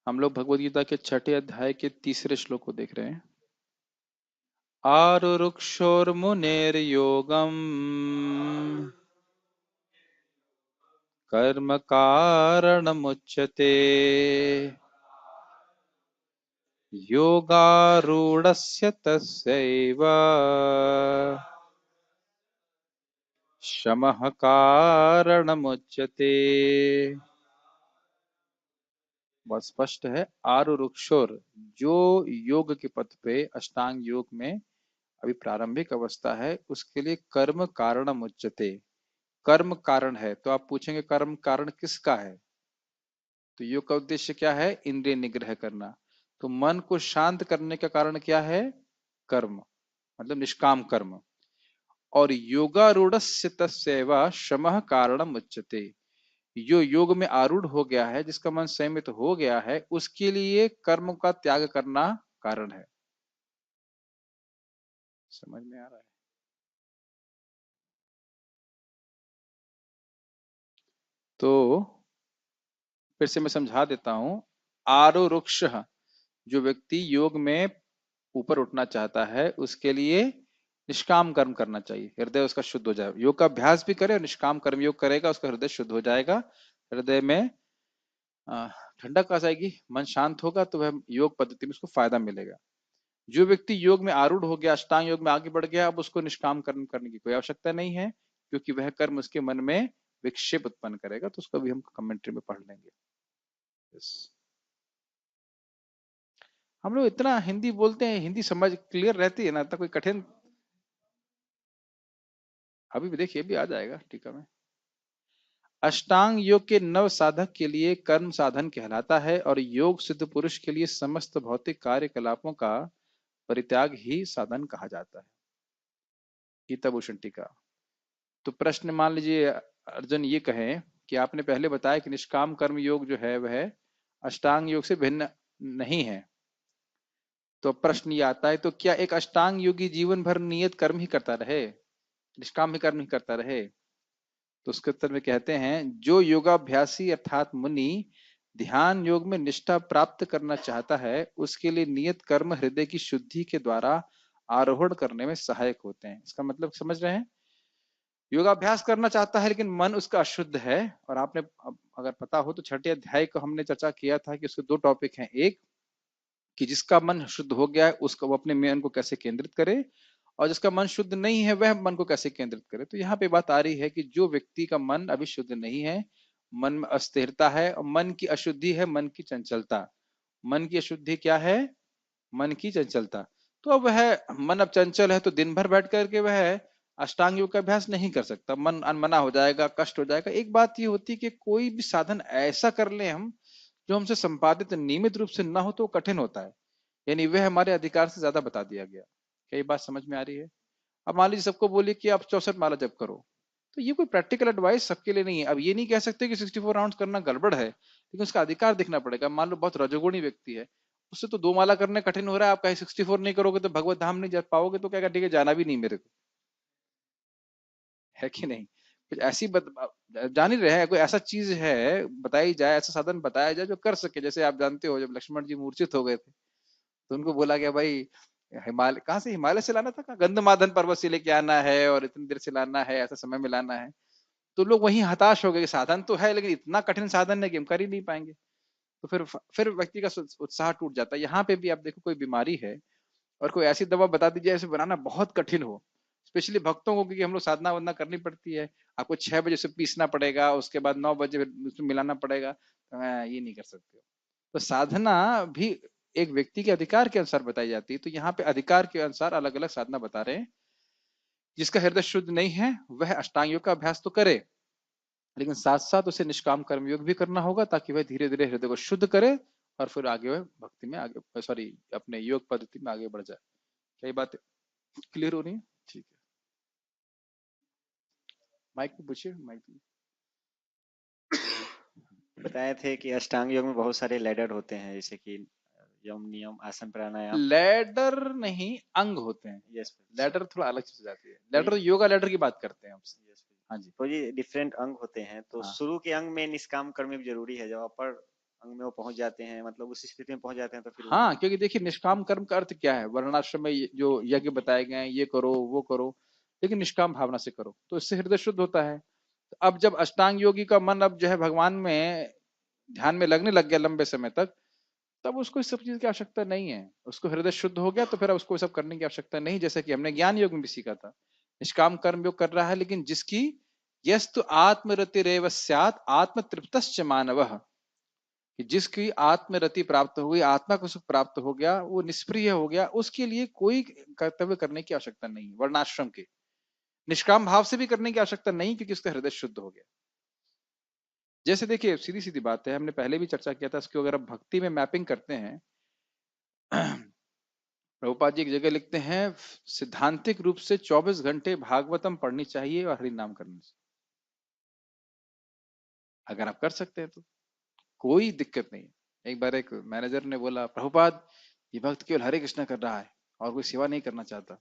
हम लोग भगवद गीता के 6ठे अध्याय के 3रे श्लोक को देख रहे हैं। आरुरुक्षोर्मुनेर्योगम कर्म कारणमुच्यते योगारूढ़स्य तस्यैव शमः कारणमुच्यते। बहुत स्पष्ट है। आरुरुक्षोर, जो योग के पथ पे अष्टांग योग में अभी प्रारंभिक अवस्था है, उसके लिए कर्म कारणम उच्यते। कर्म कारण है। तो आप पूछेंगे कर्म कारण किसका है? तो योग का उद्देश्य क्या है? इंद्रिय निग्रह करना। तो मन को शांत करने का कारण क्या है? कर्म, मतलब निष्काम कर्म। और योगारूढ़स्य तस्यैव शमः कारणम उच्यते। जो योग में आरूढ़ हो गया है, जिसका मन संयमित हो गया है, उसके लिए कर्म का त्याग करना कारण है। समझ में आ रहा है? तो फिर से मैं समझा देता हूं। आरुरुक्ष, जो व्यक्ति योग में ऊपर उठना चाहता है, उसके लिए निष्काम कर्म करना चाहिए। हृदय उसका शुद्ध हो जाए। योग का अभ्यास भी करे और निष्काम कर्म योग करेगा, उसका हृदय शुद्ध हो जाएगा। हृदय में ठंडक आ जाएगी, मन शांत होगा, तो वह योग पद्धति में उसको फायदा मिलेगा। जो व्यक्ति योग में आरूढ़ हो गया, अष्टांग योग में आगे बढ़ गया, अब उसको निष्काम कर्म करने की कोई आवश्यकता नहीं है, क्योंकि वह कर्म उसके मन में विक्षेप उत्पन्न करेगा। तो उसको भी हम कमेंट्री में पढ़ लेंगे। yes. हम लोग इतना हिंदी बोलते हैं, हिंदी समझ क्लियर रहती है ना, तो कोई कठिन। अभी भी देखिए, भी आ जाएगा टीका में। अष्टांग योग के नव साधक के लिए कर्म साधन कहलाता है, और योग सिद्ध पुरुष के लिए समस्त भौतिक कार्यकलापों का परित्याग ही साधन कहा जाता है। गीता भूषण टीका। तो प्रश्न मान लीजिए अर्जुन ये कहें कि आपने पहले बताया कि निष्काम कर्म योग जो है वह अष्टांग योग से भिन्न नहीं है। तो प्रश्न ये आता है, तो क्या एक अष्टांग योगी जीवन भर नियत कर्म ही करता रहे, निष्काम ही कर्म ही करता रहे? तो उसके उत्तर में कहते हैं, जो योगाभ्यासी अर्थात मुनि ध्यान योग में निष्ठा प्राप्त करना चाहता है, उसके लिए नियत कर्म हृदय की शुद्धि के द्वारा आरोहण करने में सहायक होते हैं। इसका मतलब समझ रहे हैं? योगाभ्यास करना चाहता है लेकिन मन उसका अशुद्ध है। और आपने अगर पता हो तो 6ठे अध्याय को हमने चर्चा किया था कि उसके 2 टॉपिक हैं। एक कि जिसका मन शुद्ध हो गया है, उसका वो अपने मन को कैसे केंद्रित करे, और जिसका मन शुद्ध नहीं है वह मन को कैसे केंद्रित करे। तो यहाँ पे बात आ रही है कि जो व्यक्ति का मन अभी शुद्ध नहीं है, मन में अस्थिरता है, और मन की अशुद्धि है मन की चंचलता। मन की अशुद्धि क्या है? मन की चंचलता। तो अब वह मन अब चंचल है, तो दिन भर बैठ करके वह अष्टांग योग का अभ्यास नहीं कर सकता। मन अनमना हो जाएगा, कष्ट हो जाएगा। एक बात ये होती है कि कोई भी साधन ऐसा कर ले हम, जो हमसे संपादित नियमित रूप से ना हो, तो कठिन होता है। यानी वह हमारे अधिकार से ज्यादा बता दिया गया। क्या ये बात समझ में आ रही है? अब मान लीजिए सबको बोलिए कि आप 64 माला जप करो, तो ये कोई प्रैक्टिकल एडवाइस सबके लिए नहीं है। अब ये नहीं कह सकते कि 64 राउंड करना गड़बड़ है, लेकिन उसका अधिकार दिखना पड़ेगा। मान लो बहुत रजोगुणी व्यक्ति है, उससे तो 2 माला करने कठिन हो रहा है, आप कहीं 64 नहीं करोगे तो भगवत धाम नहीं जा पाओगे, तो क्या ठीक है, जाना भी नहीं मेरे को, है कि नहीं? कुछ ऐसी जान ही रहे हैं, कोई ऐसा चीज है बताई जाए, ऐसा साधन बताया जाए जो कर सके। जैसे आप जानते हो, जब लक्ष्मण जी मूर्छित हो गए थे, तो उनको बोला गया, भाई हिमालय कहाँ से, हिमालय से लाना था, कहाँ गंधमादन पर्वत से लेके आना है, और इतनी देर से लाना है, ऐसा समय में लाना है। तो लोग वहीं हताश हो गए। साधन तो है, लेकिन इतना कठिन साधन है कि हम कर ही नहीं पाएंगे। तो फिर व्यक्ति का उत्साह टूट जाता है। यहाँ पे भी आप देखो, कोई बीमारी है और कोई ऐसी दवा बता दीजिए ऐसे बनाना बहुत कठिन हो, स्पेशली भक्तों को, क्योंकि हम लोग साधना वधना करनी पड़ती है। आपको 6 बजे से पीसना पड़ेगा, उसके बाद 9 बजे उसमें मिलाना पड़ेगा, तो ये नहीं कर सकते। तो साधना भी एक व्यक्ति के अधिकार के अनुसार बताई जाती है। तो यहाँ पे अधिकार के अनुसार अलग अलग साधना बता रहे हैं। जिसका हृदय शुद्ध नहीं है वह अष्टांग योग का अभ्यास तो करे, लेकिन साथ साथ उसे निष्काम कर्म योग भी करना होगा, ताकि वह धीरे धीरे हृदय को शुद्ध करे, और फिर आगे वह भक्ति में आगे, सॉरी, अपने योग पद्धति में आगे बढ़ जाए। कई बात क्लियर हो रही है? ठीक है, माइक पे पूछिए, माइक पे। बताए थे कि अष्टांग योग में बहुत सारे लैडर होते हैं, जैसे कि यम नियम आसन प्राणायाम। लैडर नहीं, अंग होते हैं। यस। लैडर थोड़ा अलग चीज हो जाती है। तो लैडर योगा लैडर की बात करते हैं हमसे। यस, हाँ जी। तो ये डिफरेंट अंग होते हैं, तो हाँ, शुरू के अंग में निष्काम कर्म भी जरूरी है। जब अपर अंग में वो पहुंच जाते हैं, मतलब उस स्थिति में पहुंच जाते हैं, तो फिर हाँ, वही। क्योंकि देखिए निष्काम कर्म का अर्थ क्या है, वर्णाश्रम में जो यज्ञ बताए गए हैं, ये करो वो करो, लेकिन निष्काम भावना से करो तो इससे हृदय शुद्ध होता है। तो अब जब अष्टांग योगी का मन अब जो है भगवान में ध्यान में लगने लग गया लंबे समय तक, तब उसको इस सब चीज की आवश्यकता नहीं है, उसको हृदय शुद्ध हो गया तो फिर अब उसको सब करने की आवश्यकता नहीं। जैसे कि हमने ज्ञान योग में भी सीखा था, निष्काम कर्म योग कर रहा है, लेकिन जिसकी यस्तु आत्मरतिरेव स्यात् आत्म तृप्तश्च मानवः, कि जिसकी आत्मरति प्राप्त हो गई, आत्मा को सुख प्राप्त हो गया, वो निष्प्रिय हो गया, उसके लिए कोई कर्तव्य करने की आवश्यकता नहीं, वर्णाश्रम के निष्काम भाव से भी करने की आवश्यकता नहीं, क्योंकि उसका हृदय शुद्ध हो गया। जैसे देखिए सीधी सीधी बात है, हमने पहले भी चर्चा किया था इसको, अगर आप भक्ति में मैपिंग करते हैं प्रभुपाद जी एक जगह लिखते हैं, सिद्धांतिक रूप से 24 घंटे भागवतम पढ़नी चाहिए और हरि नाम करना चाहिए। अगर आप कर सकते हैं तो कोई दिक्कत नहीं है। एक बार एक मैनेजर ने बोला, प्रभुपाद ये भक्त केवल हरे कृष्णा कर रहा है और कोई सेवा नहीं करना चाहता।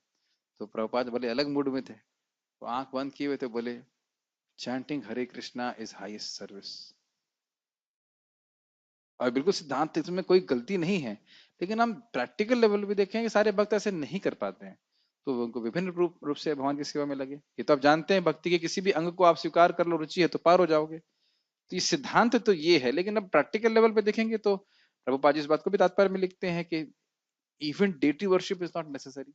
तो प्रभुपाद बोले, अलग मूड में थे, तो आंख बंद किए हुए थे, बोले chanting Hare Krishna is highest service. और बिल्कुल सिद्धांत इसमें कोई गलती नहीं है, लेकिन हम प्रैक्टिकल लेवल भी देखें कि सारे भक्त ऐसे नहीं कर पाते हैं, तो उनको विभिन्न रूप से भगवान की सेवा में लगे। ये तो आप जानते हैं, भक्ति के किसी भी अंग को आप स्वीकार कर लो, रुचि है तो पार हो जाओगे। तो ये सिद्धांत तो ये है, लेकिन अब प्रैक्टिकल लेवल पे देखेंगे तो प्रभुपाद जी इस बात को भी तात्पर्य में लिखते हैं कि even deity worship is not necessary,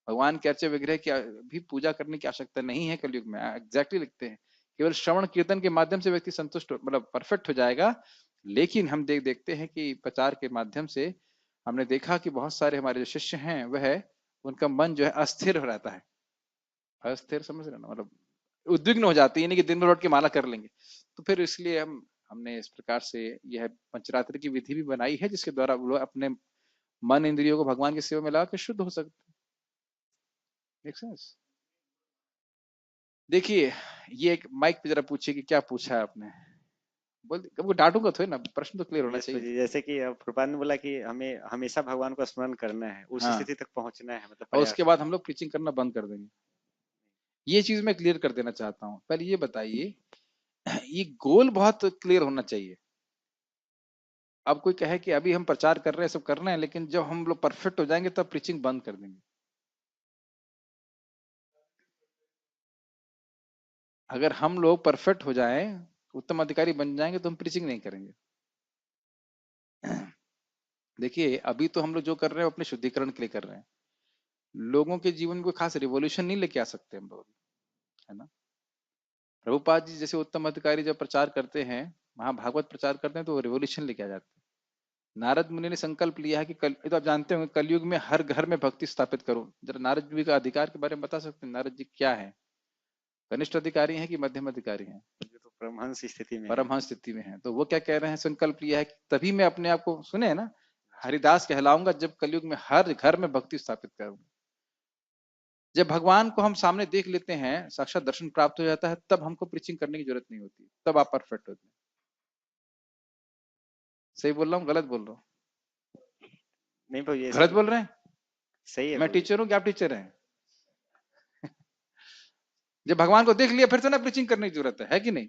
भगवान के अर्चे विग्रह की भी पूजा करने की आवश्यकता नहीं है कलयुग में। एग्जैक्टली लिखते हैं, केवल श्रवण कीर्तन के माध्यम से व्यक्ति संतुष्ट मतलब परफेक्ट हो जाएगा। लेकिन हम देखते हैं कि प्रचार के माध्यम से हमने देखा कि बहुत सारे हमारे जो शिष्य हैं वह उनका मन जो है अस्थिर हो रहता है। अस्थिर समझ रहे ना, मतलब उद्विग्न हो जाती है, नहीं कि दिन भर लौट के माला कर लेंगे। तो फिर इसलिए हमने इस प्रकार से यह पंचरात्र की विधि भी बनाई है, जिसके द्वारा वो लोग अपने मन इंद्रियों को भगवान की सेवा में लगा के शुद्ध हो सकते हैं। Make sense? देखिए, ये एक माइक पे जरा पूछिए कि क्या पूछा है आपने। बोल कब डांटूंगा थोड़ी ना, प्रश्न तो क्लियर होना यस चाहिए। जी, जैसे कि प्रभुपाद ने बोला कि हमें हमेशा भगवान को स्मरण करना है, उस हाँ, स्थिति तक पहुंचना है, मतलब और उसके प्रयास बाद हम करना लोग प्रीचिंग करना बंद कर देंगे। ये चीज मैं क्लियर कर देना चाहता हूँ। पहले ये बताइए, ये गोल बहुत क्लियर होना चाहिए। अब कोई कहे कि अभी हम प्रचार कर रहे हैं, सब कर रहे हैं, लेकिन जब हम लोग परफेक्ट हो जाएंगे तब प्रीचिंग बंद कर देंगे। अगर हम लोग परफेक्ट हो जाएं, उत्तम अधिकारी बन जाएंगे, तो हम प्रीचिंग नहीं करेंगे। देखिए अभी तो हम लोग जो कर रहे हैं वो अपने शुद्धिकरण के लिए कर रहे हैं, लोगों के जीवन में कोई खास रिवॉल्यूशन नहीं लेके आ सकते हम लोग, है ना। प्रभुपाद जी जैसे उत्तम अधिकारी जब प्रचार करते हैं, महाभागवत प्रचार करते हैं, तो वो रिवॉल्यूशन लेके आ जाते हैं। नारद मुनि ने संकल्प लिया है कि कल, ये तो आप जानते होंगे, कलयुग में हर घर में भक्ति स्थापित करो। जरा नारद जी का अधिकार के बारे में बता सकते हैं, नारद जी क्या है, कनिष्ठ अधिकारी हैं कि मध्यम अधिकारी हैं? है, जो तो परमहंस स्थिति में है। परमहंस स्थिति में है। तो वो क्या कह रहे हैं, संकल्प लिया है कि तभी मैं अपने आप को, सुने है ना, हरिदास कहलाऊंगा जब कलयुग में हर घर में भक्ति स्थापित करूंगा। जब भगवान को हम सामने देख लेते हैं, साक्षात दर्शन प्राप्त हो जाता है, तब हमको प्रीचिंग करने की जरूरत नहीं होती, तब आप परफेक्ट होते हैं। सही बोल रहा हूँ गलत बोल रहा हूँ? नहीं भाई, ऐसा गलत बोल रहे हैं? सही है मैं भाई। टीचर हूँ कि आप टीचर हैं? जब भगवान को देख लिया फिर तो ना प्रीचिंग करने की जरूरत है कि नहीं?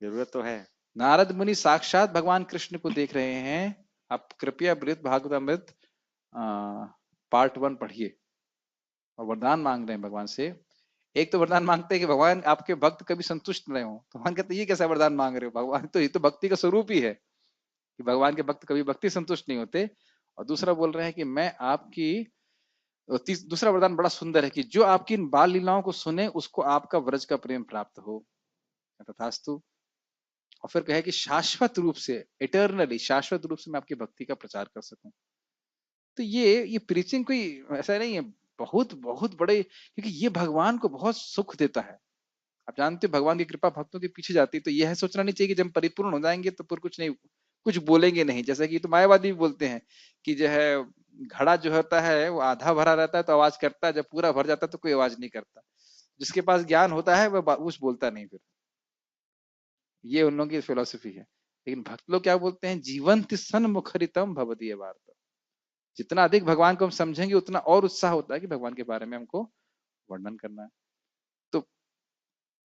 जरूरत तो है। नारद मुनि साक्षात भगवान कृष्ण को देख रहे हैं। आप कृपया बृहद भागवतामृत पार्ट 1 पढ़िए, और वरदान मांग रहे हैं भगवान से। एक तो वरदान मांगते हैं कि भगवान आपके भक्त कभी संतुष्ट न हो, तो भगवान कहते हैं ये कैसा वरदान मांग रहे हो भगवान, तो ये तो भक्ति का स्वरूप ही है कि भगवान के भक्त कभी भक्ति संतुष्ट नहीं होते। और दूसरा बोल रहे हैं कि मैं आपकी, दूसरा वरदान बड़ा सुंदर है कि जो आपकी इन बाल लीलाओं को सुने उसको आपका व्रज का प्रेम प्राप्त हो, तथास्तु। और फिर कहे कि शाश्वत रूप से, इटर्नली शाश्वत रूप से मैं आपकी भक्ति का प्रचार कर सकूं। तो ये प्रीचिंग कोई ऐसा नहीं है, बहुत बहुत बड़े, क्योंकि ये भगवान को बहुत सुख देता है। आप जानते हो भगवान की कृपा भक्तों के पीछे जाती है, तो यह सोचना नहीं चाहिए कि जब हम परिपूर्ण हो जाएंगे तो फिर कुछ नहीं, कुछ बोलेंगे नहीं। जैसा कि तो मायावादी भी बोलते हैं कि जो है घड़ा जो होता है वो आधा भरा रहता है तो आवाज करता है, जब पूरा भर जाता है तो कोई आवाज नहीं करता। जिसके पास ज्ञान होता है वह कुछ बोलता नहीं फिर। ये उन लोगों की फिलोसफी है। लेकिन भक्त लोग क्या बोलते हैं, जीवंत सन्मुखरितम भवदीय वार्ता। जितना अधिक भगवान को हम समझेंगे उतना और उत्साह होता है कि भगवान के बारे में हमको वर्णन करना है। तो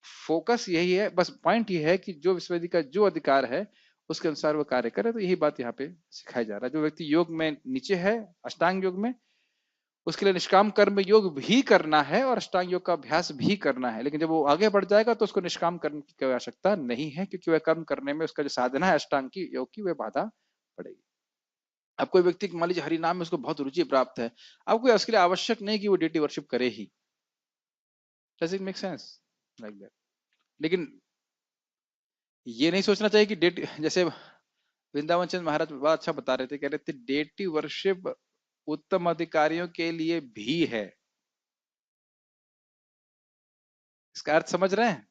फोकस यही है, बस पॉइंट ये है कि जो विश्वविद्यालय का जो अधिकार है उसके अनुसार वो कार्य करे। तो यही बात यहाँ पे सिखाया जा रहा है। जो व्यक्ति योग में नीचे है, अष्टांग योग में, उसके लिए निष्काम कर्म योग भी करना है और अष्टांग योग का अभ्यास भी करना है। लेकिन जब वो आगे बढ़ जाएगा तो उसको निष्काम कर्म की कोई आवश्यकता नहीं है, क्योंकि वह कर्म करने में उसका जो साधना है अष्टांग की योग की, वह बाधा पड़ेगी। अब कोई व्यक्ति मान लीजिए हरि नाम में उसको बहुत रुचि प्राप्त है, अब कोई उसके लिए आवश्यक नहीं कि वो डेटी वर्शिप करे ही। Does it make sense like that? लेकिन ये नहीं सोचना चाहिए कि डेट, जैसे वृंदावन चंद महाराज बड़ा अच्छा बता रहे थे, कह रहे थे डेटी वर्शिप उत्तम अधिकारियों के लिए भी है। इसका अर्थ समझ रहे हैं?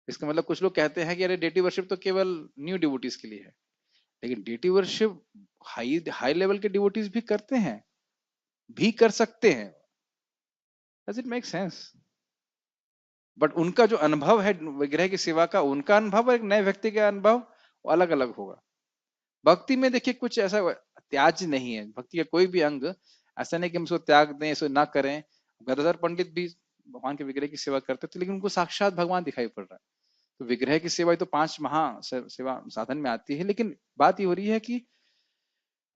इसका मतलब कुछ लोग कहते हैं कि अरे डेटी वर्शिप तो केवल न्यू डिवोटीज के लिए है, लेकिन deity worship high high level के डिवोटीज भी करते हैं, भी कर सकते हैं। Does it make sense? But उनका जो अनुभव है विग्रह की सेवा का, उनका अनुभव और एक नए व्यक्ति का अनुभव अलग अलग होगा। भक्ति में देखिए कुछ ऐसा त्याज नहीं है, भक्ति का कोई भी अंग ऐसा नहीं कि हम इसको त्याग दें, इसको ना करें। गदाधर पंडित भी भगवान के विग्रह की सेवा करते थे, लेकिन उनको साक्षात भगवान दिखाई पड़ रहा है। तो विग्रह की सेवा तो 5 महा सेवा साधन में आती है, लेकिन बात ये हो रही है कि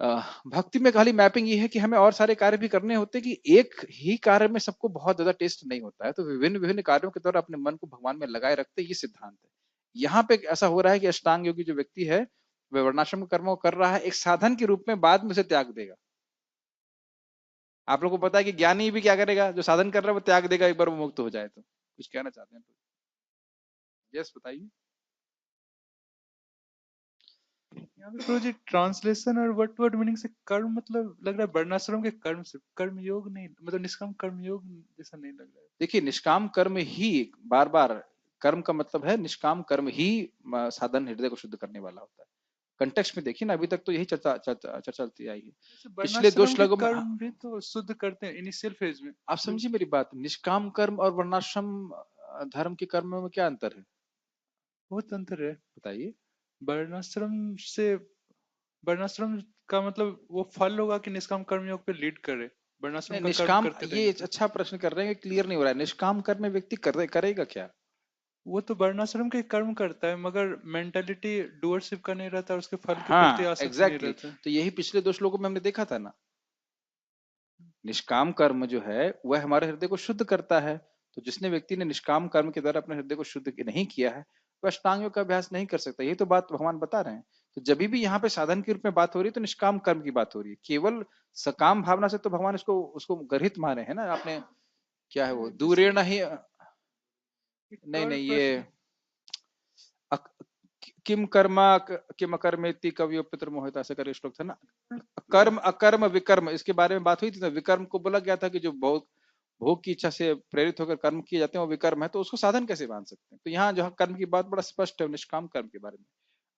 भक्ति में खाली मैपिंग ये है कि हमें और सारे कार्य भी करने होते हैं, कि एक ही कार्य में सबको बहुत ज्यादा टेस्ट नहीं होता है। तो विभिन्न विभिन्न कार्यों के द्वारा अपने मन को भगवान में लगाए रखते, ये सिद्धांत है। यहाँ पे ऐसा हो रहा है कि अष्टांग योगी जो व्यक्ति है वह वर्णाश्रम कर्मों को कर रहा है एक साधन के रूप में, बाद में उसे त्याग देगा। आप लोग को पता है कि ज्ञानी भी क्या करेगा, जो साधन कर रहा है वो त्याग देगा एक बार वो मुक्त हो जाए। तो कुछ कहना चाहते हैं तो यस बताइए। यहाँ पे प्रोजेक्ट ट्रांसलेशन और वर्ड टू वर्ड मीनिंग से कर्म मतलब लग रहा है वर्णाश्रम के कर्म से, कर्म योग नहीं, मतलब निष्काम कर्म योग जैसा नहीं लग रहा है। देखिए निष्काम कर्म ही, बार बार कर्म का मतलब है निष्काम कर्म ही साधन हृदय को शुद्ध करने वाला होता है। कंटेक्स्ट में देखिए ना, अभी तक तो यही चर्चा चर्चा चर्चा चलती आई है। जैसे पिछले 2 वर्णाश्रम के श्लोकों में कर्म भी तो शुद्ध करते हैं इनिशियल फेज में। आप समझिए मेरी बात, निष्काम कर्म और वर्णाश्रम धर्म के कर्म में क्या अंतर है बहुत अंतर है। बताइए। वर्णाश्रम से, वर्णाश्रम का मतलब वो फल होगा कि निष्काम कर्म योग पे लीड करे, वर्णाश्रम नहीं, का कर्म निष्काम, करते ये रहेंगे तो। अच्छा प्रश्न कर रहे हैं, क्लियर नहीं हो रहा है। निष्काम कर्म में व्यक्ति करेगा क्या? वो तो वर्णाश्रम के कर्म करता है मगर मेंटालिटी डूअरशिप का नहीं रहता, उसके फल के प्रति हाँ आसक्त नहीं एग्जैक्टली रहता। तो यही पिछले 2 श्लोकों में हमने देखा था ना। निष्काम कर्म जो है वह हमारे हृदय को शुद्ध करता है। तो जिसने व्यक्ति ने निष्काम कर्म के द्वारा अपने हृदय को शुद्ध नहीं किया है, वह अष्टांग योग का अभ्यास नहीं कर सकता। यही तो बात भगवान बता रहे हैं। तो जब भी यहाँ पे साधन के रूप में बात हो रही है तो निष्काम कर्म की बात हो रही है। केवल सकाम भावना से तो भगवान इसको उसको गर्हित माने है ना आपने। क्या है वो जैसे दूरेण ही, एक नहीं और नहीं ये प्रश्न। किम कर्मा किम अकर्मेति कवियो पितृ मोहित, ऐसे करके श्लोक था ना। कर्म अकर्म विकर्म, इसके बारे में बात हुई थी ना। विकर्म को बोला गया था कि जो भोग भोग की इच्छा से प्रेरित होकर कर्म किए जाते हैं वो विकर्म है, तो उसको साधन कैसे मान सकते हैं? तो यहाँ जो कर्म की बात बड़ा स्पष्ट है निष्काम कर्म के बारे में।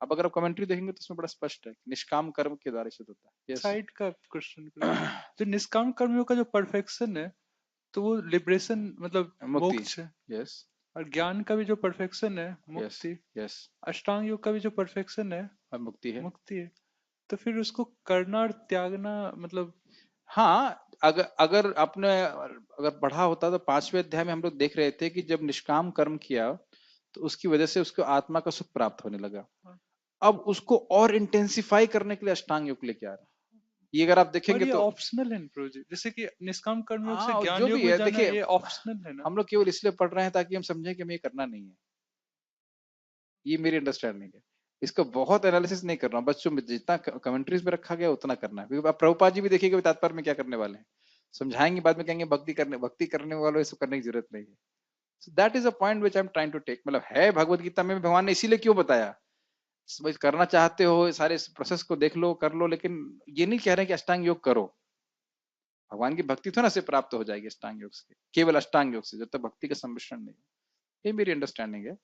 अब अगर आप कमेंट्री देखेंगे तो उसमें बड़ा स्पष्ट है निष्काम कर्म के द्वारा सिद्ध होता है। यस साइड का क्वेश्चन, जो निष्काम कर्मियों का जो परफेक्शन है तो वो लिबरेशन मतलब मुक्ति। मोक्ष है, यस और ज्ञान का भी जो परफेक्शन है यस मुक्ति, यस अष्टांग योग का भी जो परफेक्शन है और मुक्ति है। मुक्ति है। तो फिर उसको करना और त्यागना मतलब। हाँ, अगर अगर आपने अगर पढ़ा होता तो 5वें अध्याय में हम लोग देख रहे थे कि जब निष्काम कर्म किया तो उसकी वजह से उसको आत्मा का सुख प्राप्त होने लगा। अब उसको और इंटेंसिफाई करने के लिए अष्टांग योग लेके आ रहा है। ये अगर आप और देखेंगे ये तो ऑप्शनल है प्रोजेक्ट, जैसे कि निष्काम कर्म योग से हाँ ज्ञान जो योग भी में है जाना देखिए, ये ऑप्शनल है ना। हम लोग केवल इसलिए पढ़ रहे हैं ताकि हम समझें कि हमें ये करना नहीं है। ये मेरी अंडरस्टैंडिंग है। इसका बहुत एनालिसिस नहीं कर रहा हूँ, बच्चों में जितना कमेंट्रीज में रखा गया उतना करना है। क्योंकि आप प्रभुपाद जी भी देखिएगा तात्पर्य में क्या करने वाले हैं, समझाएंगे बाद में कहेंगे भक्ति करने वालों इसको करने की जरूरत नहीं है। So that is a point which I am trying to take. मतलब है भगवत गीता में भगवान ने इसीलिए क्यों बताया, समझ करना चाहते हो सारे प्रोसेस को देख लो कर लो, लेकिन ये नहीं कह रहे कि अष्टांग योग करो। भगवान की भक्ति थोड़ा से प्राप्त हो जाएगी अष्टांग योग से, केवल अष्टांग योग से, जब तक भक्ति का सम्मिश्रण नहीं। ये मेरी अंडरस्टैंडिंग है।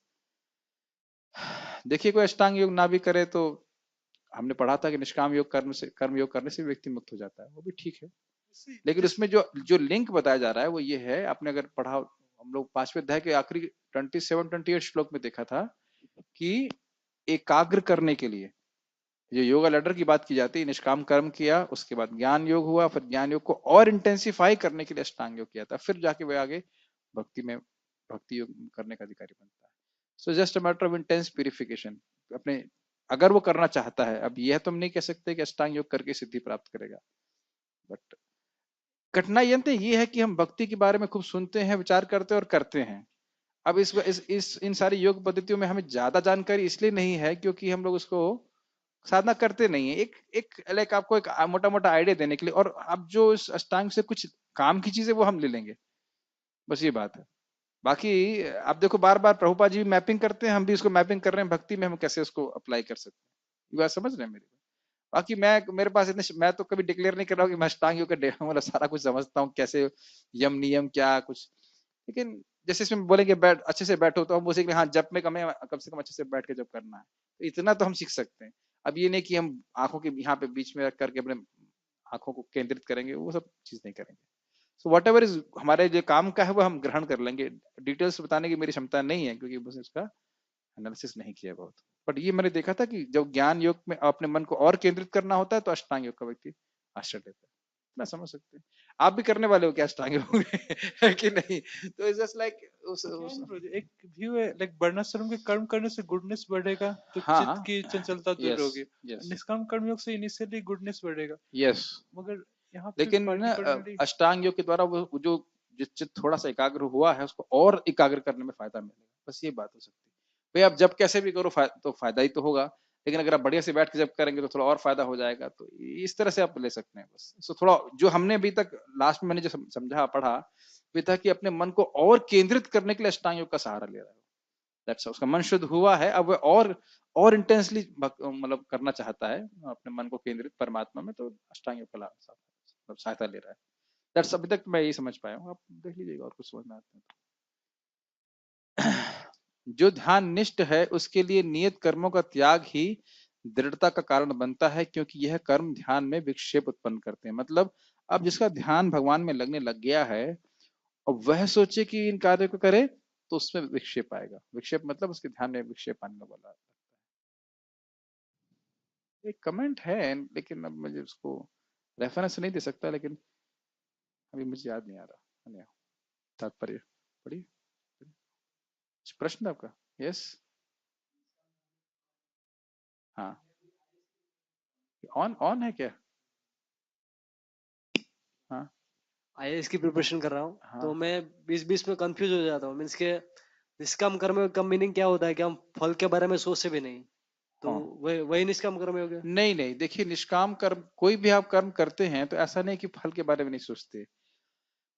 देखिए कोई अष्टांग योग ना भी करे तो हमने पढ़ा था कि निष्काम योग कर्म योग करने से व्यक्ति मुक्त हो जाता है, वो भी ठीक है। लेकिन जिस उसमें जो जो लिंक बताया जा रहा है वो ये है, आपने अगर पढ़ा, हम लोग 5वें अध्याय के आखिरी 27-28 श्लोक में देखा था कि एकाग्र करने के लिए जो योगा लैडर की बात की जाती है, निष्काम कर्म किया, उसके बाद ज्ञान योग हुआ, फिर ज्ञान योग को और इंटेंसिफाई करने के लिए अष्टांग योग किया था, फिर जाके वह आगे भक्ति में भक्ति योग करने का अधिकारी बनता है। So just a matter of intense purification, अपने अगर वो करना चाहता है। अब यह तो हम नहीं कह सकते कि अष्टांग योग करके सिद्धि प्राप्त करेगा, बट कठिनाई अंत ये है कि हम भक्ति के बारे में खूब सुनते हैं, विचार करते हैं और करते हैं। अब इस इन सारी योग पद्धतियों में हमें ज्यादा जानकारी इसलिए नहीं है क्योंकि हम लोग उसको साधना करते नहीं है। एक एक लाइक आपको एक मोटा मोटा आइडिया देने के लिए, और अब जो इस अष्टांग से कुछ काम की चीजें वो हम ले लेंगे, बस ये बात है। बाकी आप देखो बार बार प्रभुपाद जी भी मैपिंग करते हैं, हम भी उसको मैपिंग कर रहे हैं भक्ति में, हम कैसे उसको अप्लाई कर सकते हैं, ये बात समझ रहे हैं मेरी। बाकी मैं मेरे पास इतने मैं तो कभी डिक्लेयर नहीं कर रहा हूँ कि मैं अष्टांग योग का मतलब सारा कुछ समझता हूँ, कैसे यम नियम क्या कुछ। लेकिन जैसे इसमें बोलेंगे बैठ अच्छे से बैठो, तो हम बोलेंगे हाँ जब में कम से कम अच्छे से बैठ के जब करना है, तो इतना तो हम सीख सकते हैं। अब ये नहीं कि हम आंखों के यहाँ पे बीच में रख करके अपने आंखों को केंद्रित करेंगे, वो सब चीज नहीं करेंगे। सो वट एवर इज हमारे जो काम का है वो हम ग्रहण कर लेंगे। डिटेल्स बताने की मेरी क्षमता नहीं है क्योंकि बस इसका एनालिसिस नहीं किया बहुत। बट ये मैंने देखा था कि जब ज्ञान योग में अपने मन को और केंद्रित करना होता है तो अष्टांग योग का व्यक्ति आश्रय लेता है। मैं समझ सकते हैं। आप भी करने वाले हो क्या अष्टांग योग है कि नहीं? तो it's just like Again, bro, एक व्यू है लाइक वर्णाश्रम के कर्म करने से गुडनेस बढ़ेगा तो हाँ चित्त की चंचलता दूर यस होगी। यस निष्काम कर्म योग से इनिशियली गुडनेस बढ़ेगा, यस। मगर यहाँ पे लेकिन पार्टिकुलरली अष्टांग योग के द्वारा वो जो जिस चित्त थोड़ा सा एकाग्र हुआ है उसको और एकाग्र करने में फायदा मिलेगा, बस ये बात हो सकती है। भाई आप जब कैसे भी करो तो फायदा ही तो होगा, लेकिन अगर आप बढ़िया से बैठ के जब करेंगे तो थोड़ा और फायदा हो जाएगा। तो इस तरह से आप ले सकते हैं बस। सो थोड़ा जो हमने अभी तक लास्ट में मैंने जो समझा पढ़ा वो था कि अपने मन को और केंद्रित करने के लिए अष्टांग योग का सहारा ले रहा है। दैट्स उसका मन शुद्ध हुआ है, अब वो और इंटेंसली मतलब करना चाहता है अपने मन को केंद्रित परमात्मा में, तो अष्टांग योग का मतलब सहायता ले रहा है। दैट्स अभी तक मैं यही समझ पाया हूँ, आप देख लीजिएगा और कुछ समझ में आता है तो। जो ध्यान निष्ठ है उसके लिए नियत कर्मों का त्याग ही दृढ़ता का कारण बनता है, क्योंकि यह कर्म ध्यान में विक्षेप उत्पन्न करते हैं। मतलब अब जिसका ध्यान भगवान में लगने लग गया है और वह सोचे कि इन कार्यों को करे, तो उसमें विक्षेप आएगा। विक्षेप मतलब उसके ध्यान में विक्षेप आने वाला है। एक कमेंट है लेकिन अब मुझे उसको रेफरेंस नहीं दे सकता, लेकिन अभी मुझे याद नहीं आ रहा। नहीं, तात्पर्य पढ़िए। कुछ प्रश्न है आपका? यस। हाँ, ऑन ऑन है क्या? हाँ आईएएस की प्रिपरेशन कर रहा हूँ, हाँ तो मैं बीच बीच में कंफ्यूज हो जाता हूँ। मीन्स के निष्काम कर्म का मीनिंग क्या होता है कि हम फल के बारे में सोचे भी नहीं, तो हाँ। वही निष्काम कर्म हो गया। नहीं नहीं, देखिए निष्काम कर्म कोई भी आप कर्म करते हैं तो ऐसा नहीं कि फल के बारे में नहीं सोचते।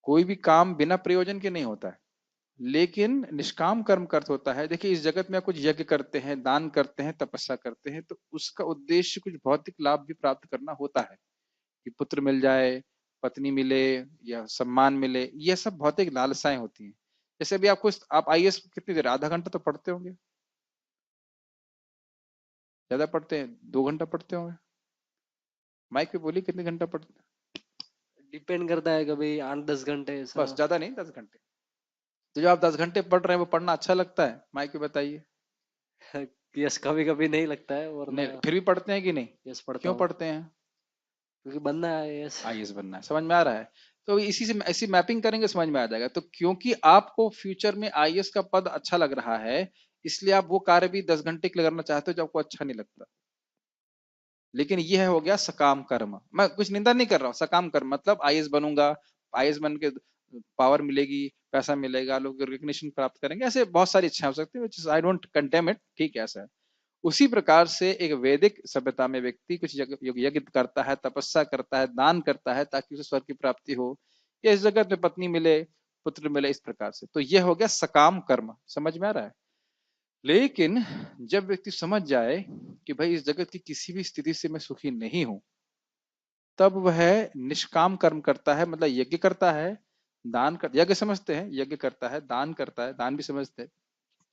कोई भी काम बिना प्रयोजन के नहीं होता है, लेकिन निष्काम कर्म का अर्थ होता है, देखिए इस जगत में आप कुछ यज्ञ करते हैं, दान करते हैं, तपस्या करते हैं, तो उसका उद्देश्य कुछ भौतिक लाभ भी प्राप्त करना होता है कि पुत्र मिल जाए, पत्नी मिले या सम्मान मिले, ये सब भौतिक लालसाएं होती हैं। जैसे अभी आपको आप आईएएस कितनी देर, आधा घंटा तो पढ़ते होंगे, ज्यादा पढ़ते हैं 2 घंटा पढ़ते होंगे। माइक पे बोलिए कितने घंटा पढ़ते हैं? डिपेंड करता है, कभी 8-10 घंटे ऐसा। बस, ज्यादा नहीं, 10 घंटे। तो जो आप 10 घंटे पढ़ रहे हैं वो पढ़ना अच्छा लगता है? माइक पे बताइए। यस, कभी कभी नहीं लगता है, वरना नहीं, फिर भी पढ़ते हैं कि नहीं? यस पढ़ता क्यों हूँ, पढ़ते हैं? क्योंकि बनना है। यस। आईएएस बनना है, समझ में आ रहा है? तो इसी से ऐसी मैपिंग करेंगे समझ में आ जाएगा। तो क्योंकि आपको फ्यूचर में आईएएस का पद अच्छा लग रहा है, इसलिए आप वो कार्य भी 10 घंटे के लिए करना चाहते हो जो आपको अच्छा नहीं लगता। लेकिन यह हो गया सकाम कर्म। मैं कुछ निंदा नहीं कर रहा हूँ, सकाम कर्म मतलब आईएएस बनूंगा, आईएएस बन के पावर मिलेगी, पैसा मिलेगा, लोग रिकग्निशन प्राप्त करेंगे, ऐसे बहुत सारी इच्छाएं हो सकती है, which is I don't condemn it, ठीक है ऐसा है। उसी प्रकार से एक वैदिक सभ्यता में व्यक्ति कुछ यज्ञ करता है, तपस्या करता है, दान करता है ताकि उसे स्वर्ग की प्राप्ति हो, या इस जगत में पत्नी मिले, पुत्र मिले, इस प्रकार से। तो यह हो गया सकाम कर्म, समझ में आ रहा है? लेकिन जब व्यक्ति समझ जाए कि भाई इस जगत की किसी भी स्थिति से मैं सुखी नहीं हूं, तब वह निष्काम कर्म करता है, मतलब यज्ञ करता है, दान कर, यज्ञ समझते हैं, यज्ञ करता है, दान करता है, दान भी समझते हैं,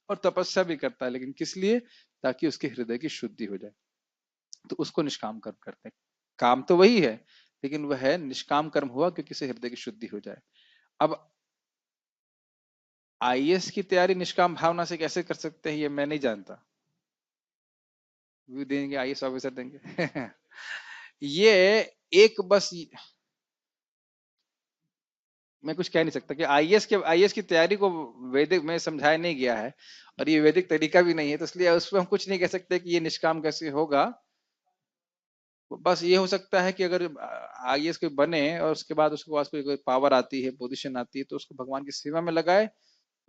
और तपस्या भी करता है। लेकिन किस लिए? ताकि उसके हृदय की शुद्धि हो जाए, तो उसको निष्काम कर्म करते हैं। काम तो वही है, लेकिन वह निष्काम कर्म हुआ क्योंकि से हृदय की शुद्धि हो जाए। अब आईएएस की तैयारी निष्काम भावना से कैसे कर सकते हैं ये मैं नहीं जानता। व्यू देंगे, आईएएस ऑफिसर देंगे ये एक बस मैं कुछ कह नहीं सकता कि आईएएस की तैयारी को वैदिक में समझाया नहीं गया है और ये वैदिक तरीका भी नहीं है, तो इसलिए उस पर हम कुछ नहीं कह सकते कि ये निष्काम कैसे होगा। बस ये हो सकता है कि अगर आईएएस कोई बने और उसके बाद उसके पास कोई पावर आती है, पोजीशन आती है, तो उसको भगवान की सेवा में लगाए,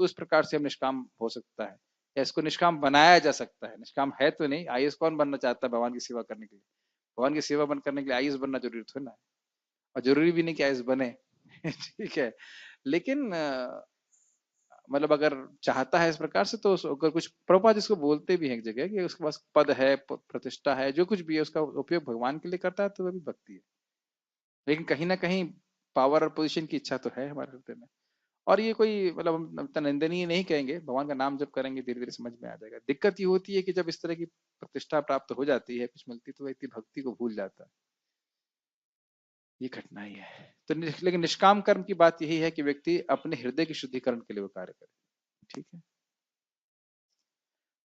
तो इस प्रकार से हम निष्काम हो सकता है या इसको निष्काम बनाया जा सकता है। निष्काम है तो नहीं, आईएएस कौन बनना चाहता है भगवान की सेवा करने के लिए? भगवान की सेवा करने के लिए आईएएस बनना जरूरी थोड़ा ना, और जरूरी भी नहीं कि आईएएस बने ठीक है, लेकिन मतलब अगर चाहता है इस प्रकार से, तो अगर कुछ प्रभुपाद जिसको बोलते भी हैं एक जगह कि उसके पास पद है, प्रतिष्ठा है, जो कुछ भी है, उसका उपयोग भगवान के लिए करता है, तो वह भी भक्ति है। लेकिन कहीं ना कहीं पावर और पोजीशन की इच्छा तो है हमारे हृदय में, और ये कोई मतलब हम इतना निंदनीय नहीं कहेंगे, भगवान का नाम जब करेंगे धीरे धीरे समझ में आ जाएगा। दिक्कत ये होती है कि जब इस तरह की प्रतिष्ठा प्राप्त हो जाती है, कुछ मिलती, तो व्यक्ति भक्ति को भूल जाता है, ये कठिनाई है। तो लेकिन निष्काम कर्म की बात यही है कि व्यक्ति अपने हृदय की शुद्धिकरण के लिए वो कार्य करे, ठीक है।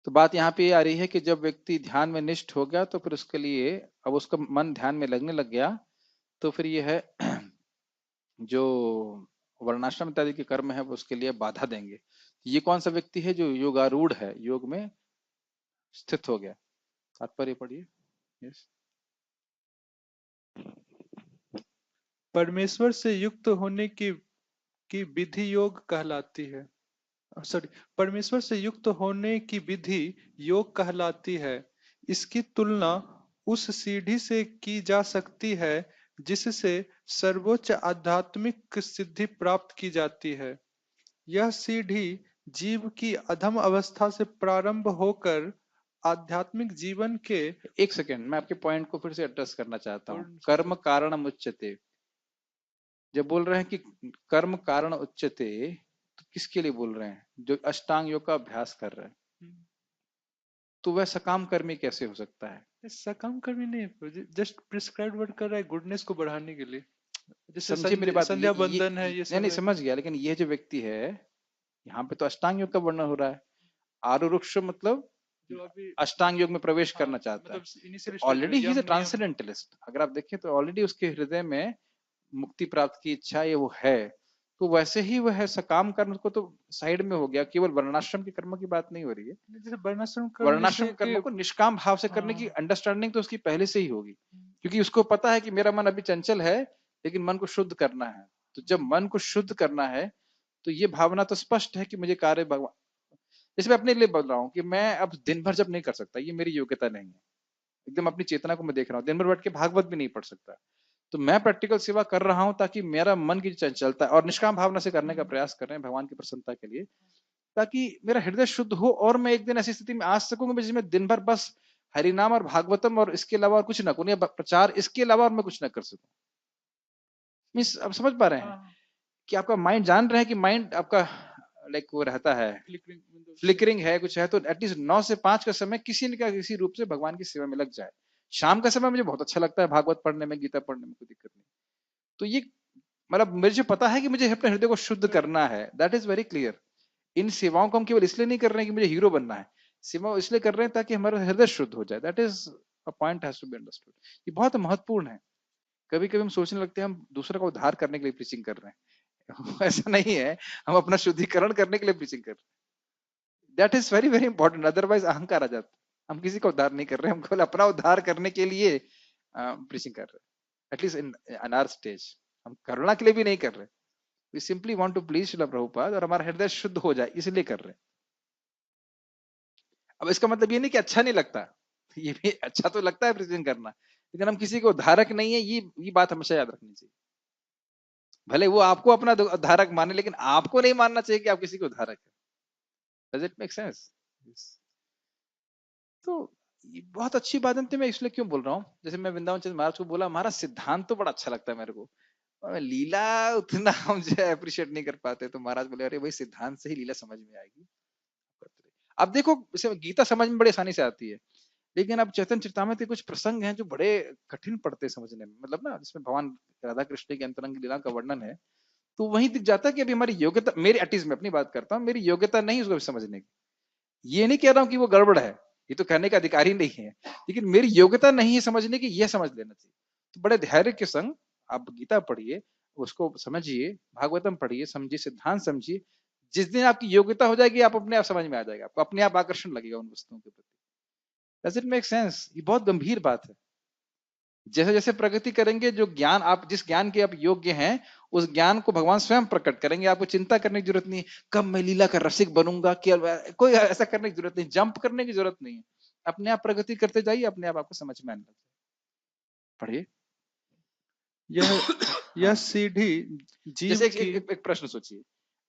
तो बात यहाँ पे ये आ रही है कि जब व्यक्ति ध्यान में निष्ठ हो गया, तो फिर उसके लिए अब उसका मन ध्यान में लगने लग गया, तो फिर ये है जो वर्णाश्रम इत्यादि के कर्म है वो उसके लिए बाधा देंगे। ये कौन सा व्यक्ति है जो योगारूढ़ है, योग में स्थित हो गया? तात्पर्य पढ़िए। यस। परमेश्वर से युक्त होने की विधि योग कहलाती है। सॉरी, परमेश्वर से युक्त होने की विधि योग कहलाती है। इसकी तुलना उस सीढ़ी से की जा सकती है जिससे सर्वोच्च आध्यात्मिक सिद्धि प्राप्त की जाती है। यह सीढ़ी जीव की अधम अवस्था से प्रारंभ होकर आध्यात्मिक जीवन के। एक सेकेंड, मैं आपके पॉइंट को फिर से एड्रेस करना चाहता हूँ। और कर्म कारण उच्यते, जब बोल रहे हैं कि कर्म कारण उच्यते, तो किसके लिए बोल रहे हैं? जो अष्टांग योग का अभ्यास कर रहे हैं, तो वह सकाम कर्मी कैसे हो सकता है? सकाम कर्मी नहीं, जस्ट प्रिस्क्राइब वर्ड कर रहा है गुडनेस को बढ़ाने के लिए। जैसे समझिए मेरी बात, संध्या बंदन है, ये सब नहीं है। समझ गया, लेकिन ये जो व्यक्ति है, यहाँ पे तो अष्टांग योग का वर्णन हो रहा है। आरुरुक्ष मतलब जो अभी अष्टांग योग में प्रवेश हाँ, करना चाहता है, मतलब इनिशियल ऑलरेडी ही इज अ ट्रांसेंडेंटलिस्ट। अगर आप देखें तो ऑलरेडी उसके हृदय में मुक्ति प्राप्त की इच्छा ये वो है, तो वैसे ही वह सकाम कर्म को तो साइड में हो गया, केवल वर्णाश्रम के कर्म की बात नहीं हो रही है। जैसे वर्णाश्रम वर्णाश्रम कर्म को निष्काम भाव से करने की अंडरस्टैंडिंग तो उसकी पहले से ही होगी, क्योंकि उसको पता है कि मेरा मन अभी चंचल है, लेकिन मन को शुद्ध करना है। तो जब मन को शुद्ध करना है, तो ये भावना तो स्पष्ट है कि मुझे कार्य भगवान, जैसे मैं अपने लिए बोल रहा हूँ कि मैं अब दिन भर जब नहीं कर सकता, ये मेरी योग्यता नहीं है, एकदम अपनी चेतना को मैं देख रहा हूँ, दिन भर बैठ के भागवत भी नहीं पढ़ सकता, तो मैं प्रैक्टिकल सेवा कर रहा हूँ ताकि मेरा मन की चंचलता, और निष्काम भावना से करने का प्रयास कर रहे हैं भगवान की प्रसन्नता के लिए, ताकि मेरा हृदय शुद्ध हो और मैं एक दिन ऐसी स्थिति में आ सकूंगा जिसमें दिन भर बस हरिनाम और भागवतम और इसके अलावा और कुछ ना करूं, या प्रचार इसके अलावा और मैं कुछ ना कर सकूं। मीन्स अब समझ पा रहे हैं कि आपका माइंड, जान रहे हैं कि माइंड आपका लाइक वो रहता है, फ्लिकरिंग है, कुछ है, तो एटलीस्ट 9 से 5 का समय किसी न किसी रूप से भगवान की सेवा में लग जाए। शाम का समय मुझे बहुत अच्छा लगता है भागवत पढ़ने में, गीता पढ़ने में, कोई दिक्कत नहीं। तो ये मतलब मुझे पता है कि मुझे अपने हृदय को शुद्ध करना है, दैट इज वेरी क्लियर। इन सेवाओं को हम केवल इसलिए नहीं कर रहे हैं कि मुझे हीरो बनना है, सेवा इसलिए कर रहे हैं ताकि हमारा हृदय शुद्ध हो जाए। That is a point has to be understood. ये बहुत महत्वपूर्ण है। कभी कभी हम सोचने लगते हैं हम दूसरा का उद्धार करने के लिए प्रीचिंग कर रहे हैं ऐसा नहीं है, हम अपना शुद्धिकरण करने के लिए प्रीचिंग कर रहे हैं। That is very very important, otherwise अहंकार आ जाता है। हम किसी का उद्धार नहीं कर रहे, हम केवल अपना उद्धार करने के लिए प्रीचिंग कर रहे हैं। एटलीस्ट इन आवर स्टेज हम करुणा के लिए भी नहीं कर रहे, we simply want to please Srila Prabhupada और हमारा हृदय शुद्ध हो जाए, इसलिए कर रहे हैं। अब इसका मतलब ये नहीं कि अच्छा नहीं लगता, ये भी अच्छा तो लगता है प्रीचिंग करना, लेकिन हम किसी को उद्धारक नहीं है, ये बात हमेशा याद रखनी चाहिए। भले वो आपको अपना उद्धारक माने, लेकिन आपको नहीं मानना चाहिए कि आप किसी को उद्धारक है। Does it make sense? तो ये बहुत अच्छी बात है। मैं इसलिए क्यों बोल रहा हूँ, जैसे मैं वृंदावन चंद्र महाराज को बोला, हमारा सिद्धांत तो बड़ा अच्छा लगता है मेरे को, लीला उतना हम जो है अप्रिशिएट नहीं कर पाते, तो महाराज बोले अरे भाई सिद्धांत से ही लीला समझ में आएगी। अब देखो गीता समझ में बड़ी आसानी से आती है, लेकिन अब चैतन्य चरितामृत के कुछ प्रसंग हैं जो बड़े कठिन पड़ते समझने में, मतलब ना जिसमें भगवान राधा कृष्ण की अंतरंग लीला का वर्णन है, तो वही दिख जाता है कि अभी हमारी योग्यता, मेरी एटलीस्ट मैं अपनी बात करता हूँ, मेरी योग्यता नहीं उसको समझने की। ये नहीं कह रहा हूँ कि वो गड़बड़ है, ये तो कहने का अधिकारी नहीं है, लेकिन मेरी योग्यता नहीं है समझने की, यह समझ लेना चाहिए। तो बड़े धैर्य के संग आप गीता पढ़िए, उसको समझिए, भागवतम पढ़िए, समझिए, सिद्धांत समझिए। जिस दिन आपकी योग्यता हो जाएगी, आप अपने आप समझ में आ जाएगा, आपको अपने आप आकर्षण लगेगा उन वस्तुओं के प्रति। Does it make sense? ये बहुत गंभीर बात है। जैसे जैसे प्रगति करेंगे, जो ज्ञान आप, जिस ज्ञान के आप योग्य हैं, उस ज्ञान को भगवान स्वयं प्रकट करेंगे। आपको चिंता करने की जरूरत नहीं है कब मैं लीला का रसिक बनूंगा, क्या कोई ऐसा करने की जरूरत नहीं, जंप करने की जरूरत नहीं है। अपने आप प्रगति करते जाइए, अपने आप आपको समझ में आने लगेगा। पढ़िए। यह सीढ़ी जीव जैसे की एक प्रश्न सोचिए,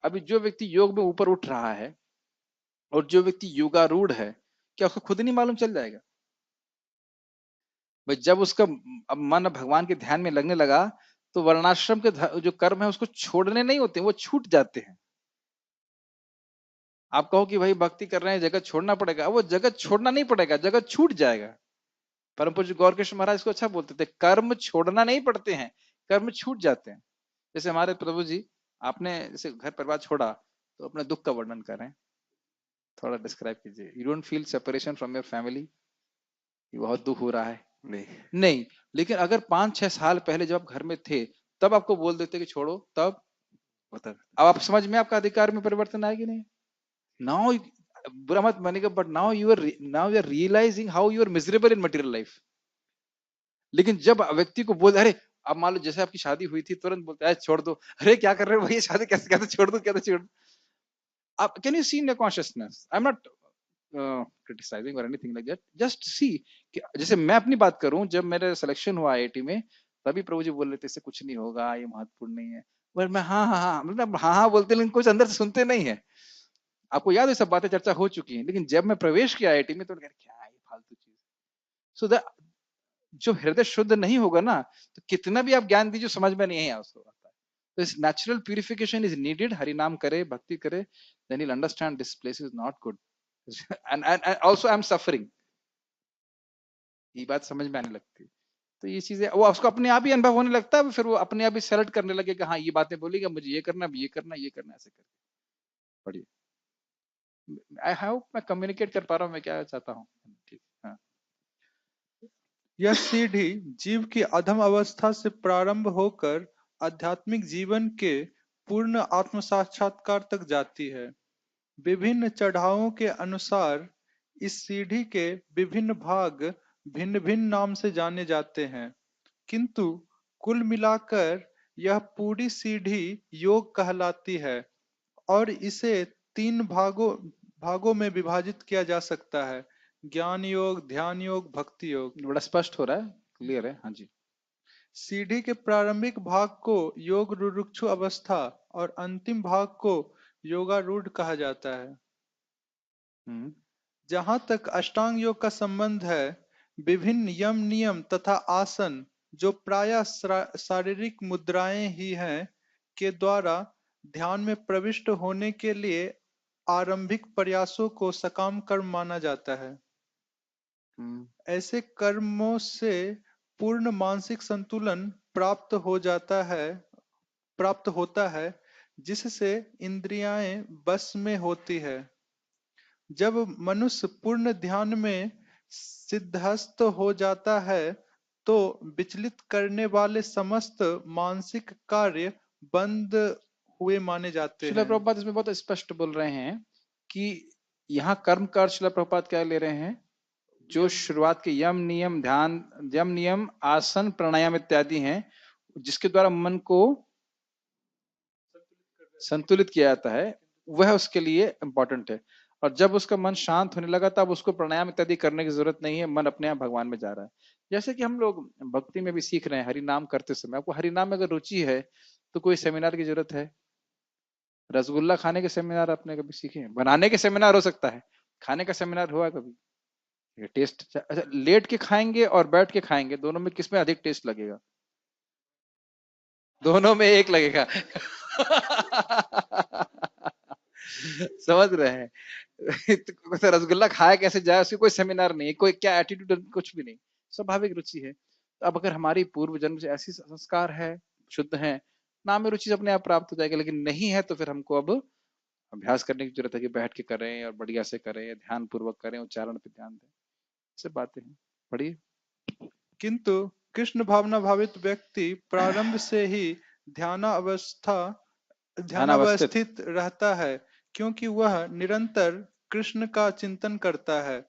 अभी जो व्यक्ति योग में ऊपर उठ रहा है और जो व्यक्ति योगारूढ़ है, क्या उसको खुद नहीं मालूम चल जाएगा? भाई जब उसका अब मन भगवान के ध्यान में लगने लगा, तो वर्णाश्रम के जो कर्म है उसको छोड़ने नहीं होते, वो छूट जाते हैं। आप कहो कि भाई भक्ति कर रहे हैं, जगत छोड़ना पड़ेगा, वो जगत छोड़ना नहीं पड़ेगा, जगत छूट जाएगा। परम पूज्य गौरकृष्ण महाराज इसको अच्छा बोलते थे, कर्म छोड़ना नहीं पड़ते हैं, कर्म छूट जाते हैं। जैसे हमारे प्रभु जी, आपने जैसे घर परिवार छोड़ा, तो अपने दुख का वर्णन कर रहे हैं, थोड़ा डिस्क्राइब कीजिए। You don't feel separation from your family? बहुत दुख हो रहा है? नहीं। लेकिन अगर 5-6 साल पहले जब आप घर में थे, तब आपको बोल देते कि छोड़ो, तब अब आप समझ में, आपका अधिकार में परिवर्तन आएगी नहीं? नाउ, बुरा मत मानिएगा, but now you are realising how you are miserable in material life. लेकिन जब व्यक्ति को बोल, अरे अब मान लो जैसे आपकी शादी हुई थी, तुरंत बोलता है छोड़ दो, अरे क्या कर रहे हो भैया, शादी कैसे कैसे छोड़ दो, कैसे छोड़ दो? आप can you see in your consciousness? I am not criticising और anything like that, just see कि जैसे मैं अपनी बात करूं, जब मेरा सिलेक्शन हुआ आईआईटी में, तभी प्रभु जी बोल रहे थे इससे कुछ नहीं होगा, ये महत्वपूर्ण नहीं है। पर मैं हाँ हाँ हाँ, मतलब हाँ हाँ बोलते, लेकिन कुछ अंदर से सुनते नहीं है। आपको याद है सब बातें चर्चा हो चुकी हैं, लेकिन जब मैं प्रवेश किया आईआईटी में, तो क्या है ये फालतू चीज। सो द जो हृदय शुद्ध नहीं होगा ना, तो कितना भी आप ज्ञान दीजिए, समझ में नहीं है उसको आता है। तो इस natural purification is needed. Hari नाम करे, भक्ति करे, then you understand this place is not good, and also I'm suffering। ये बात समझ में आने लगती है। तो ये चीजें वो उसको अपने आप ही अनुभव होने लगता है, फिर वो अपने आप ही सेलेक्ट करने लगे कि हाँ ये बातें बोलेगा, मुझे ये करना, ये करना, ये करना, ऐसे करके। पढ़िए। आई होप मैं कम्युनिकेट कर पा रहा हूँ मैं क्या चाहता हूँ। ठीक। हाँ। यह सीढ़ी जीव की अधम अवस्था से प्रारंभ होकर आध्यात्मिक जीवन के पूर्ण आत्म साक्षात्कार तक जाती है। विभिन्न चढ़ावों के अनुसार इस सीढ़ी के विभिन्न भाग भिन्न भिन्न नाम से जाने जाते हैं, किंतु कुल मिलाकर यह पूरी सीढ़ी योग कहलाती है और इसे 3 भागों में विभाजित किया जा सकता है: ज्ञान योग, ध्यान योग, भक्ति योग। बड़ा स्पष्ट हो रहा है, क्लियर है। हाँ जी। सीढ़ी के प्रारंभिक भाग को योग रुरुक्षु अवस्था और अंतिम भाग को योगारूढ़ कहा जाता है। जहां तक अष्टांग योग का संबंध है, विभिन्न यम नियम तथा आसन, जो प्रायः शारीरिक मुद्राएं ही हैं, के द्वारा ध्यान में प्रविष्ट होने के लिए आरंभिक प्रयासों को सकाम कर्म माना जाता है। ऐसे कर्मों से पूर्ण मानसिक संतुलन प्राप्त होता है, जिससे इंद्रियाएं बस में होती है। जब मनुष्य पूर्ण ध्यान में सिद्धस्त हो जाता है, तो विचलित करने वाले समस्त मानसिक कार्य बंद हुए माने जाते श्रील हैं। प्रभुपाद इसमें बहुत स्पष्ट बोल रहे हैं कि यहाँ कर्म का श्रील प्रभुपाद क्या ले रहे हैं, जो शुरुआत के यम नियम, ध्यान, यम नियम, आसन, प्राणायाम इत्यादि हैं, जिसके द्वारा मन को संतुलित किया जाता है, वह उसके लिए इंपॉर्टेंट है। और जब उसका मन शांत होने लगा, तब उसको प्राणायाम इत्यादि करने की जरूरत नहीं है, मन अपने आप भगवान में जा रहा है। जैसे कि हम लोग भक्ति में भी सीख रहे हैं, हरि नाम करते समय आपको हरि नाम में अगर रुचि है, तो कोई सेमिनार की जरूरत है? रसगुल्ला खाने के सेमिनार आपने कभी सीखे? बनाने के सेमिनार हो सकता है, खाने का सेमिनार हुआ कभी? टेस्ट अच्छा, लेट के खाएंगे और बैठ के खाएंगे, दोनों में किसमें अधिक टेस्ट लगेगा? दोनों में एक लगेगा। समझ रहे हैं? तो रसगुल्ला खाया कैसे जाए, उसकी कोई सेमिनार नहीं, कोई क्या एटीट्यूड, कुछ भी नहीं, स्वाभाविक रुचि है। तो अब अगर हमारी पूर्व जन्म से ऐसी संस्कार है, शुद्ध है, नाम में रुचि अपने आप प्राप्त हो जाएगी। लेकिन नहीं है तो फिर हमको अब अभ्यास करने की जरूरत है कि बैठ के करें और बढ़िया से करें, ध्यान पूर्वक करें, उच्चारण पे ध्यान दें, सब बातें हैं। पढ़िए। किंतु कृष्ण भावना भावित व्यक्ति प्रारंभ से ही ध्यानावस्थित ध्यानावस्थित रहता है, क्योंकि वह निरंतर कृष्ण का चिंतन करता है।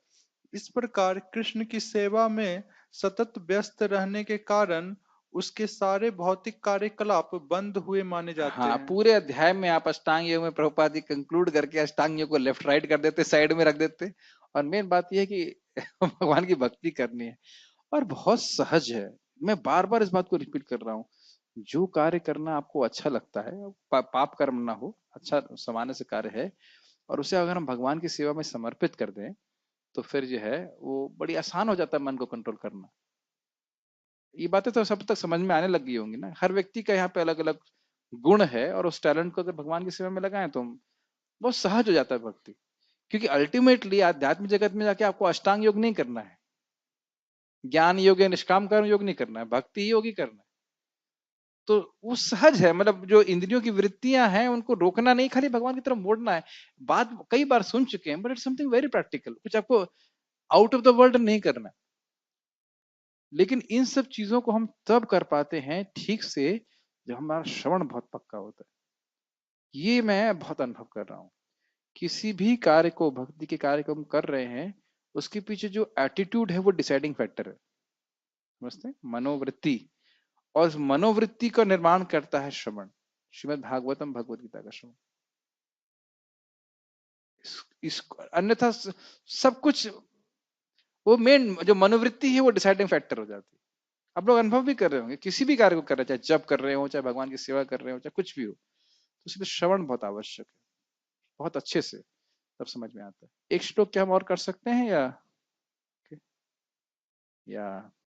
इस प्रकार कृष्ण की सेवा में सतत व्यस्त रहने के कारण उसके सारे भौतिक कार्यकलाप बंद हुए माने जाते हाँ, हैं। पूरे अध्याय में आप अष्टांग योग में प्रभुपाद जी कंक्लूड करके अष्टांग योग को लेफ्ट राइट कर देते, साइड में रख देते, और मेन बात यह है कि भगवान की भक्ति करनी है और बहुत सहज है। मैं बार बार इस बात को रिपीट कर रहा हूँ, जो कार्य करना आपको अच्छा लगता है, पाप कर्म ना हो, अच्छा सामान्य से कार्य है, और उसे अगर हम भगवान की सेवा में समर्पित कर दें तो फिर जो है वो बड़ी आसान हो जाता है मन को कंट्रोल करना। ये बातें तो सब तक समझ में आने लग गई होंगी ना। हर व्यक्ति का यहाँ पे अलग अलग गुण है और उस टैलेंट को अगर भगवान की सेवा में लगाएं तो बहुत सहज हो जाता है भक्ति। क्योंकि अल्टीमेटली आध्यात्म जगत में जाके आपको अष्टांग योग नहीं करना है, ज्ञान योग या निष्काम कर्म योग नहीं करना है, भक्ति ही योगी करना है। तो वो सहज है, मतलब जो इंद्रियों की वृत्तियां हैं उनको रोकना नहीं, खाली भगवान की तरफ मोड़ना है। बात कई बार सुन चुके हैं, but it's something very practical, कुछ आपको आउट ऑफ द वर्ल्ड नहीं करना। लेकिन इन सब चीजों को हम तब कर पाते हैं ठीक से जब हमारा श्रवण बहुत पक्का होता है। ये मैं बहुत अनुभव कर रहा हूँ। किसी भी कार्य को, भक्ति के कार्य को हम कर रहे हैं, उसके पीछे जो एटीट्यूड है वो डिसाइडिंग फैक्टर है। समझते हैं? मनोवृत्ति, और उस मनोवृत्ति का निर्माण करता है श्रवण, श्रीमद् भागवतम, भगवत गीता का श्रवण। इस अन्यथा सब कुछ, वो मेन जो मनोवृत्ति है वो डिसाइडिंग फैक्टर हो जाती है। आप लोग अनुभव भी कर रहे होंगे, किसी भी कार्य को कर रहे हैं, चाहे जप कर रहे हो, चाहे भगवान की सेवा कर रहे हो, चाहे कुछ भी हो, तो उसमें श्रवण बहुत आवश्यक है, बहुत अच्छे से तब समझ में आता है। एक श्लोक क्या हम और कर सकते हैं या